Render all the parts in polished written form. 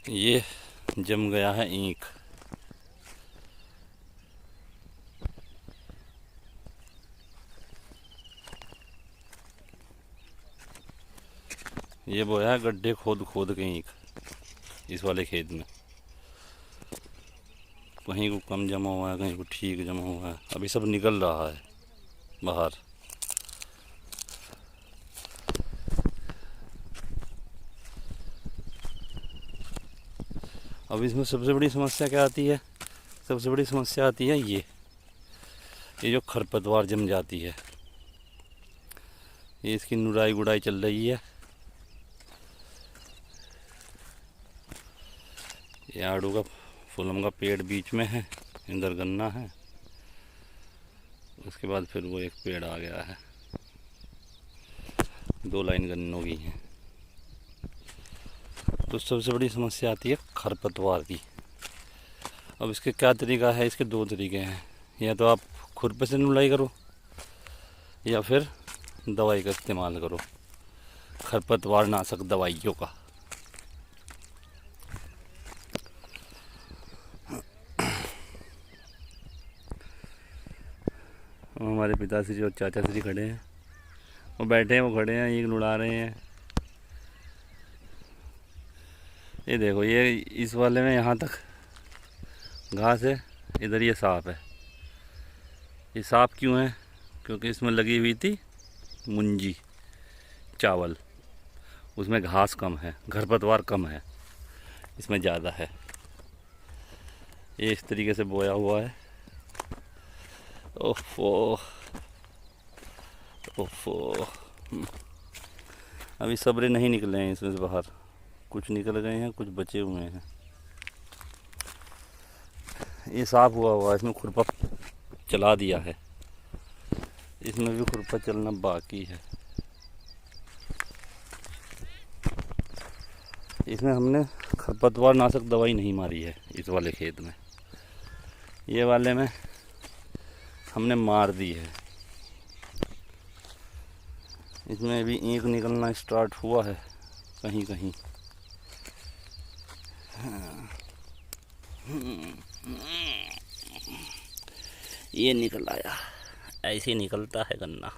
ये जम गया है ईंख। ये बोया है गड्ढे खोद खोद के ईंख इस वाले खेत में। कहीं को कम जमा हुआ है, कहीं को ठीक जमा हुआ है। अभी सब निकल रहा है बाहर। अब इसमें सबसे बड़ी समस्या क्या आती है? सबसे बड़ी समस्या आती है ये जो खरपतवार जम जाती है। ये इसकी निराई गुड़ाई चल रही है। ये आड़ू का फूलम का पेड़ बीच में है, इधर गन्ना है, उसके बाद फिर वो एक पेड़ आ गया है। 2 लाइन गन्नों की हैं। तो सबसे बड़ी समस्या आती है खरपतवार की। अब इसके क्या तरीका है? इसके 2 तरीके हैं। या तो आप खुरपे से नुलाई करो या फिर दवाई का इस्तेमाल करो, खरपतवार नाशक दवाइयों का। हमारे पिताश्री और चाचा श्री खड़े हैं, वो बैठे हैं, वो खड़े हैं, ईंख लुढ़ा रहे हैं। ये देखो, ये इस वाले में यहाँ तक घास है, इधर ये साफ है। ये साफ क्यों है? क्योंकि इसमें लगी हुई थी मुंजी चावल, उसमें घास कम है, खरपतवार कम है, इसमें ज़्यादा है। ये इस तरीके से बोया हुआ है। ओफो ओफो। अभी सबरे नहीं निकले हैं इसमें से बाहर, कुछ निकल गए हैं, कुछ बचे हुए हैं। ये साफ हुआ, इसमें खुरपा चला दिया है, इसमें भी खुरपा चलना बाकी है। इसमें हमने खरपतवार नाशक दवाई नहीं मारी है इस वाले खेत में। ये वाले में हमने मार दी है। इसमें भी ईंख निकलना स्टार्ट हुआ है कहीं कहीं। ये निकल आया, ऐसे निकलता है गन्ना।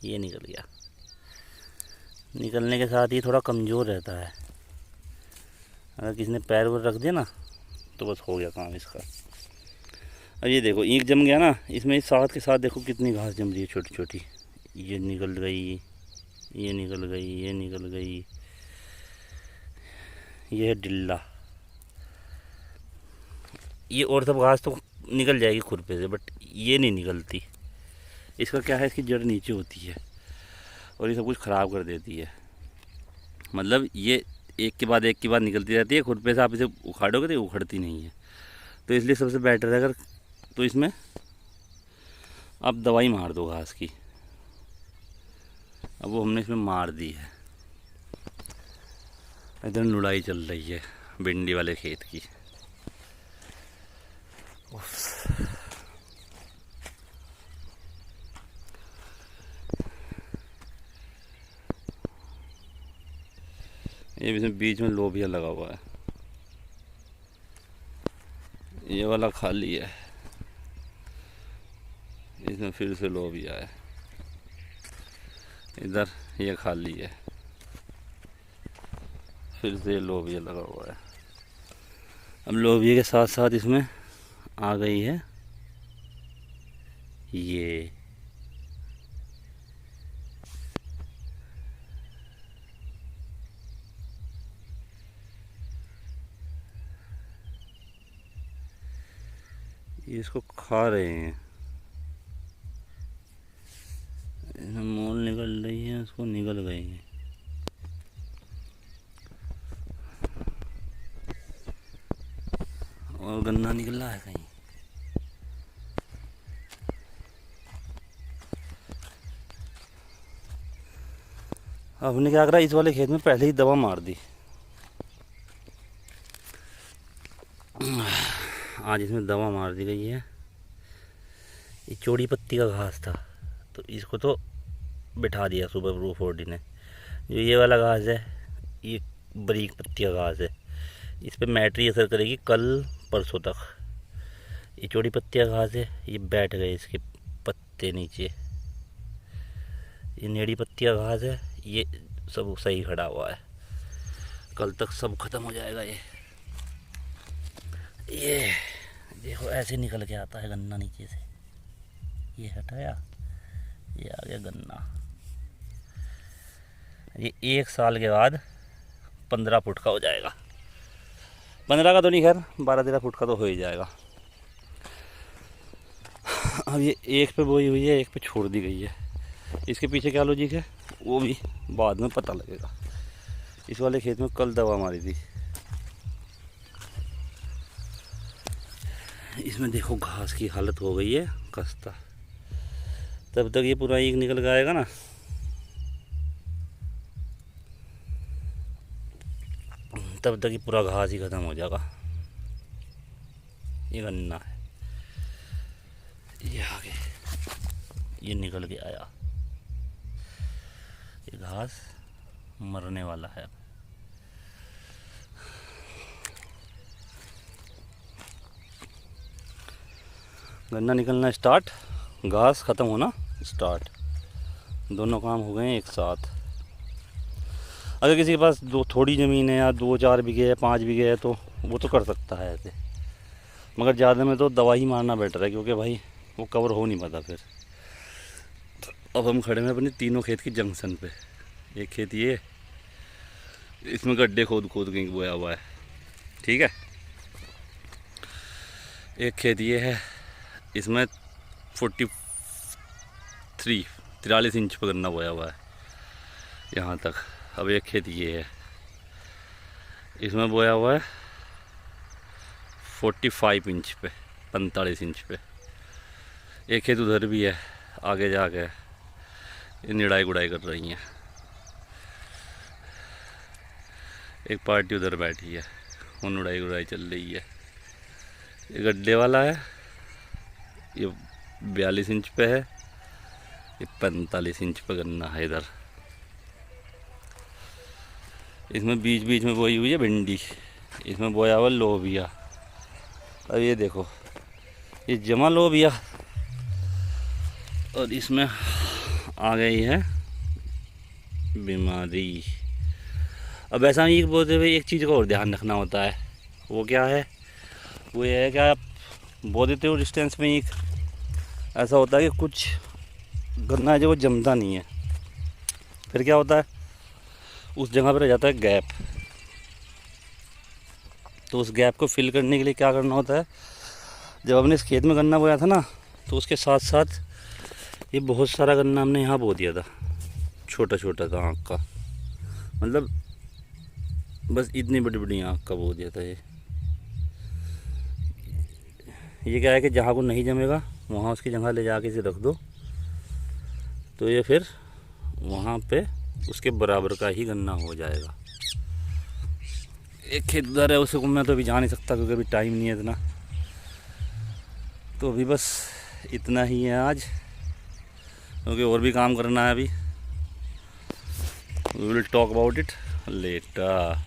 ये निकल गया। निकलने के साथ ही थोड़ा कमज़ोर रहता है, अगर किसी ने पैर वो रख दिया ना तो बस हो गया काम इसका। अब ये देखो, ईंख जम गया ना, इसमें इस साथ के साथ देखो कितनी घास जम रही है छोटी छोटी। ये निकल गई, ये निकल गई, ये निकल गई। ये है डिल्ला। ये और सब घास तो निकल जाएगी खुरपे से, बट ये नहीं निकलती। इसका क्या है, इसकी जड़ नीचे होती है और ये सब कुछ ख़राब कर देती है। मतलब ये एक के बाद एक निकलती रहती है। खुरपे से आप इसे उखाड़ोगे तो ये उखड़ती नहीं है। तो इसलिए सबसे बेटर है, अगर तो इसमें आप दवाई मार दो घास की। अब वो हमने इसमें मार दी है। इधर लुढ़ाई चल रही है भिंडी वाले खेत की। ये इसमें बीच में लोबिया लगा हुआ है, ये वाला खाली है, इसमें फिर से लोबिया है। इधर ये खाली है, फिर से लोबिया लगा हुआ है। अब लोबिया के साथ साथ इसमें आ गई है ये इसको खा रहे हैं। इसमें मोल निकल रही है, उसको निकल गई है। और गन्ना निकल रहा है कहीं। अब हमने क्या करा, इस वाले खेत में पहले ही दवा मार दी। आज इसमें दवा मार दी गई है। ये चौड़ी पत्ती का घास था तो इसको तो बिठा दिया सुबह प्रूफ फोर्डी ने। जो ये वाला घास है ये बारीक पत्ती का घास है, इस पर मैट्री असर करेगी कल परसों तक। ये चौड़ी पत्तियाँ घास है, ये बैठ गए इसके पत्ते नीचे। ये नेड़ी पत्तियाँ घास है, ये सब सही खड़ा हुआ है। कल तक सब खत्म हो जाएगा। ये देखो ऐसे निकल के आता है गन्ना नीचे से। ये हटाया, ये आ गया गन्ना। ये 1 साल के बाद 15 फुट का हो जाएगा। 15 का तो नहीं, खैर 12-13 फुट का तो हो ही जाएगा। अब ये एक पे बोई हुई है, एक पे छोड़ दी गई है। इसके पीछे क्या लॉजिक है वो भी बाद में पता लगेगा। इस वाले खेत में कल दवा मारी थी। इसमें देखो घास की हालत हो गई है खस्ता। तब तक ये पूरा ईख निकल के आएगा ना, तब तक ये पूरा घास ही खत्म हो जाएगा। ये गन्ना है, ये आगे ये निकल के आया। ये घास मरने वाला है। गन्ना निकलना स्टार्ट, घास ख़त्म होना स्टार्ट। दोनों काम हो गए हैं एक साथ। अगर किसी के पास थोड़ी ज़मीन है या 2-4 बीघे है, 5 बीघे है, तो वो तो कर सकता है ऐसे। मगर ज़्यादा में तो दवा ही मारना बेटर है, क्योंकि भाई वो कवर हो नहीं पाता फिर। अब हम खड़े हैं अपने तीनों खेत की जंक्शन पे। एक खेत ये, इसमें गड्ढे खोद खोद के बोया हुआ है, ठीक है। एक खेत ये है, इसमें 43 इंच पर गन्ना बोया हुआ है यहाँ तक। अब एक खेत ये है, इसमें बोया हुआ है 45 इंच पे, 45 इंच पे। एक खेत उधर भी है आगे जाके, ये निड़ाई गुड़ाई कर रही हैं। एक पार्टी उधर बैठी है, वो निड़ाई गुड़ाई चल रही है। ये गड्ढे वाला है, ये 42 इंच पे है, ये 45 इंच पे गन्ना है इधर। इसमें बीच बीच में बोई हुई है भिंडी, इसमें बोया हुआ लोबिया। अब ये देखो ये जमा लोबिया, और इसमें आ गई है बीमारी। अब ऐसा ही बोलते हुए एक चीज़ का और ध्यान रखना होता है। वो क्या है, वो ये है कि आप बो देते हो डिस्टेंस में, एक ऐसा होता है कि कुछ गन्ना है जो वो जमता नहीं है। फिर क्या होता है, उस जगह पर रह जाता है गैप। तो उस गैप को फिल करने के लिए क्या करना होता है, जब हमने इस खेत में गन्ना बोया था ना, तो उसके साथ साथ ये बहुत सारा गन्ना हमने यहाँ बो दिया था, छोटा छोटा था आँख का, मतलब बस इतनी बड़ी बड़ी आँख का बो दिया था। ये क्या है कि जहाँ को नहीं जमेगा वहाँ उसकी जगह ले जाके इसे रख दो, तो ये फिर वहाँ पे उसके बराबर का ही गन्ना हो जाएगा। एक खेत उधर है, उसे मैं तो अभी जा नहीं सकता क्योंकि अभी टाइम नहीं है इतना। तो अभी बस इतना ही है आज, क्योंकि और भी काम करना है अभी। We will talk about it letter.